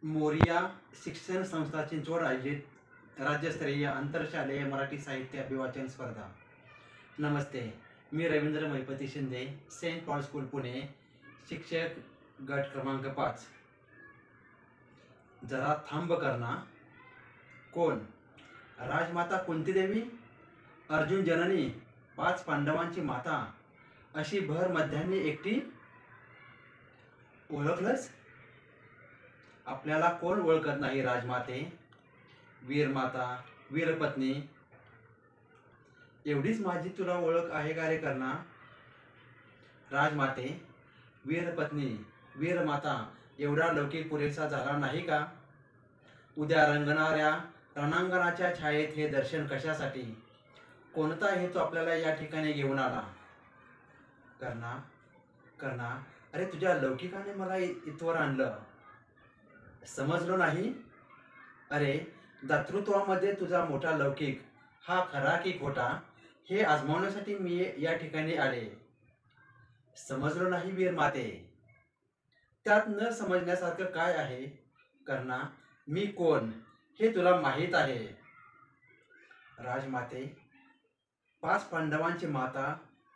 मोरिया शिक्षण संस्था चिंचवड आयोजित राज्यस्तरीय आंतरशालेय मराठी साहित्य अभिवाचन स्पर्धा। नमस्ते, मी Ravindra Mahipati Shinde, Saint Paul school Pune, शिक्षक गट क्रमांक 5। जरा थांब करना कोण? राजमाता कुंती देवी, अर्जुन जननी, 5 पांडवांची माता, अशी भर मध्यान्ही एकटी ओळखलंस? आपल्याला कोण ओळखत नाही राजमाते, वीरमाता, वीरपत्नी, एवढीच माझी तुला ओळख आहे का रे कर्णा? राजमाते, वीरपत्नी, वीरमाता एवढा लौकिक पुरेसा झाला नाही का? उद्या रंगणाऱ्या रणांगणाच्या छायेत हे दर्शन कशासाठी? कोणता हेतू आपल्याला या ठिकाणी घेऊन आला? कर्णा, कर्णा, अरे तुझ्या लौकिकाने मला इथवर आणलं, समजलो नाही? अरे दातृत्वामध्ये तुझा मोठा लौकिक हा खरा की खोटा हे आजमावण्यासाठी मी या ठिकाणी आले, समजलो नाही वीर माते? त्यात न समजण्यासारखं काय आहे कर्णा? मी कोण हे तुला माहीत आहे? राजमाते, 5 पांडवांची माता,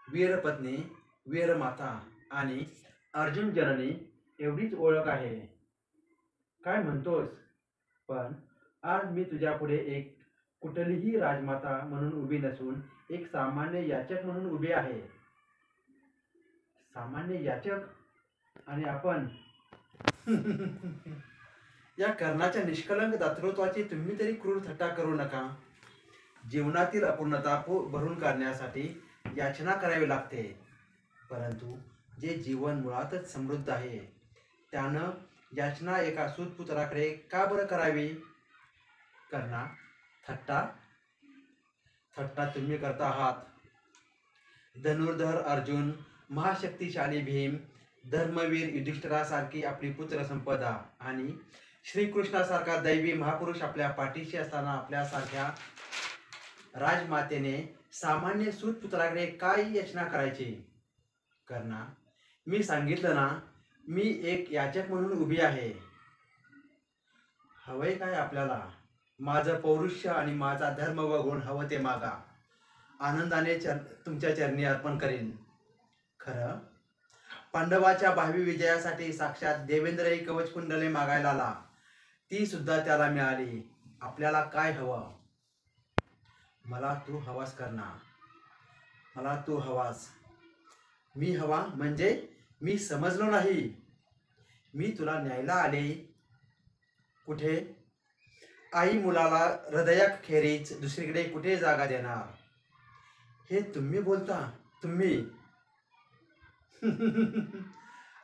वीरपत्नी, वीरमाता आणि अर्जुन जननी एवढीच ओळख आहे काय म्हणतोस? पण आज मी तुझ्या पुढे एक कुठलीही राजमाता म्हणून उभी नसून एक सामान्य याचक म्हणून उभी आहे। सामान्य याचक? आणि आपण या कर्णाच्या निष्कलंक दातृत्वाची तुम्ही तरी क्रूर थट्टा करू नका। जीवनातील अपूर्णता भरून काढण्यासाठी याचना करावी लागते, परंतु जे जीवन मुळातच समृद्ध आहे त्यानं याचना एका सूतपुत्राकडे का बरं करावी? कर्णा, थट्टा? थट्टा तुम्ही करता आहात। धनुर्धर अर्जुन, महाशक्तिशाली भीम, धर्मवीर युधिष्ठिरासारखी आपली पुत्र संपदा आणि श्रीकृष्णासारखा दैवी महापुरुष आपल्या पाठीशी असताना आपल्यासारख्या राजमातेने सामान्य सूतपुत्राकडे काय याचना करायची? कर्णा, मी सांगितलं ना, मी एक याचक म्हणून उभी आहे। हवंय काय आपल्याला? माझं पौरुष्य आणि माझा धर्म व गुण हवं ते मागा, आनंदाने तुमच्या चरणी अर्पण करीन। खरं पांडवाच्या भावी विजयासाठी साक्षात देवेंद्रही कवचकुंडले मागायला आला, ती सुद्धा त्याला मिळाली। आपल्याला काय हवं? मला तू हवास कर्णा, मला तू हवास। मी हवा म्हणजे? मी समजलो नाही। मी तुला न्यायला आले कुठे? आई मुलाला हृदयाखेरीज दुसरीकडे कुठे जागा देणार? हे तुम्ही बोलता? तुम्ही?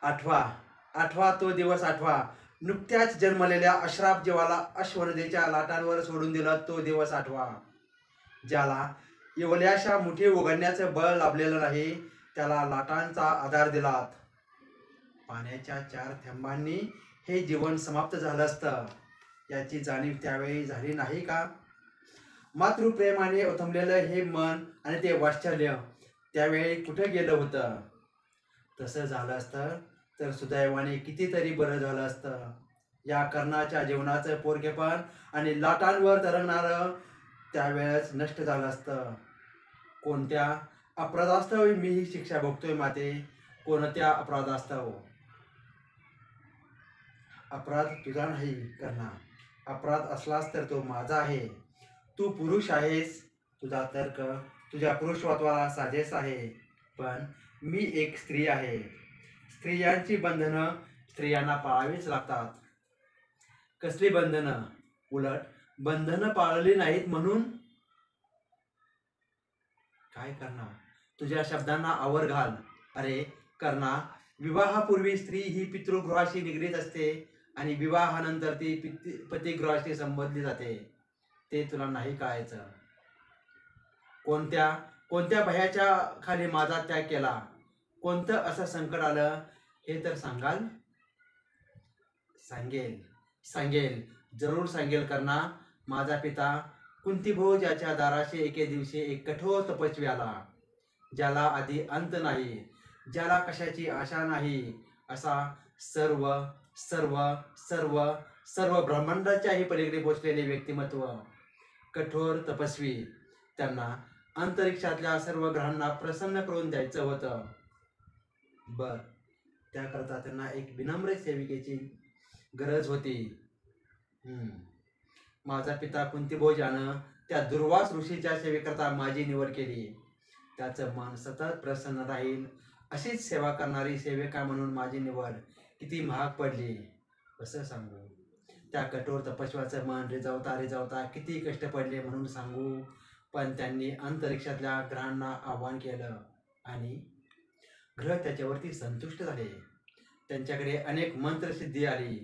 आठवा तो दिवस, आठवा नुकत्याच जन्मलेल्या अश्राप जीवाला अश्वनदेच्या लाटांवर सोडून दिला तो दिवस, आठवा ज्याला एवढ्याशा मुठी उघडण्याचं बळ लाभलेलं नाही त्याला लाटांचा आधार दिलात। पाण्याच्या 4 थेंबांनी हे जीवन समाप्त झालं असतं, याची जाणीव त्यावेळी झाली नाही का? मातृप्रेमाने ओथंबलेलं हे मन आणि ते वात्सल्य त्यावेळी कुठे गेलं होतं? तसं झालं असतं तर सुदैवाने कितीतरी बरं झालं असतं। या कर्णाच्या जीवनाचं पोरकेपण आणि लाटांवर तरंगणारं त्यावेळेस नष्ट झालं असतं। कोणत्या अपराधास्तव मी ही शिक्षा भोगतोय माते? कोणत्या अपराधास्तव? अपराध तुझा नाही कर्णा, अपराध असलास तर तो माझा आहे। तू पुरुष आहेस, तुझा तर्क तुझ्या पुरुषत्वाला साजेस आहे, पण मी एक स्त्री आहे। स्त्रियांची बंधनं स्त्रियांना पाळावीच लागतात। कसली बंधनं? उलट बंधनं पाळली नाहीत म्हणून काय करणार? तुझ्या शब्दांना आवर घाल। अरे कर्णा, विवाहापूर्वी स्त्री ही पितृगृहाशी निगडीत असते आणि विवाहानंतर ती पतिगृहाशी संबोधली जाते, ते तुला नाही कळायचं। कोणत्या भयाच्या खाली माझा त्याग केला? कोणतं असं संकट आलं हे तर सांगाल? सांगेल, जरूर सांगेल कर्णा। माझा पिता कुंतीभोज याच्या दाराशी एके दिवशी एक कठोर तपस्वी आला, ज्याला आधी अंत नाही, ज्याला कशाची आशा नाही, असा सर्व सर्व सर्व ब्रह्मांडाच्याही पलीकडे पोचलेले व्यक्तिमत्व, कठोर तपस्वी. त्यांना अंतरिक्षातल्या सर्व ग्रहांना प्रसन्न करून द्यायचं होतं. बर, त्याकरता त्यांना एक विनम्र सेविकेची गरज होती. माझा पिता कुंतीभोजानं त्या दुर्वास ऋषीच्या सेवेकरता माझी निवड केली. त्याचं मन सतत प्रसन्न राहील अशीच सेवा करणारी सेविका म्हणून माझी निवड किती महाग पडली असं सांगू. त्या कठोर तपस्व्याचं मन रिजवता रिजवता किती कष्ट पडले म्हणून सांगू. पण त्यांनी अंतरिक्षातल्या ग्रहांना आव्हान केलं आणि ग्रह त्याच्यावरती संतुष्ट झाले. त्यांच्याकडे अनेक मंत्रसिद्धी आली.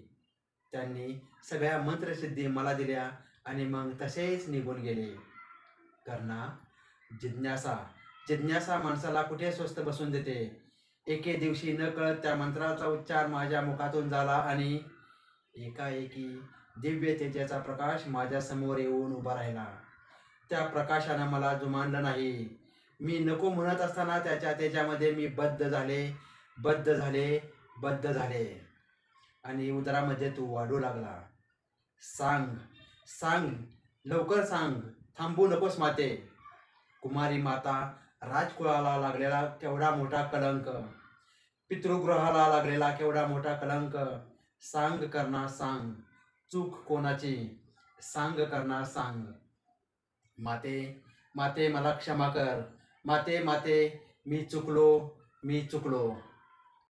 त्यांनी सगळ्या मंत्रसिद्धी मला दिल्या आणि मग तसेच निघून गेले. कर्णा, जिज्ञासा जिज्ञासा माणसाला कुठे स्वस्थ बसून देते. एके दिवशी न कळत त्या मंत्राचा उच्चार माझ्या मुखातून झाला आणि एकाएकी दिव्य तेजाचा प्रकाश माझ्या समोर येऊन उभा राहिला. त्या प्रकाशानं मला जुमानलं नाही. मी नको म्हणत असताना त्याच्या तेजामध्ये मी बद्ध झाले आणि उदरामध्ये तू वाढू लागला. सांग सांग, लवकर सांग, थांबू नकोस माते. कुमारी माता, राजकुळाला लागलेला केवढा मोठा कलंक, पितृगृहाला लागलेला केवढा मोठा कलंक. सांग कर्णा सांग, चूक कोणाची? सांग कर्णा सांग. माते माते, मला क्षमा कर. माते माते, मी चुकलो.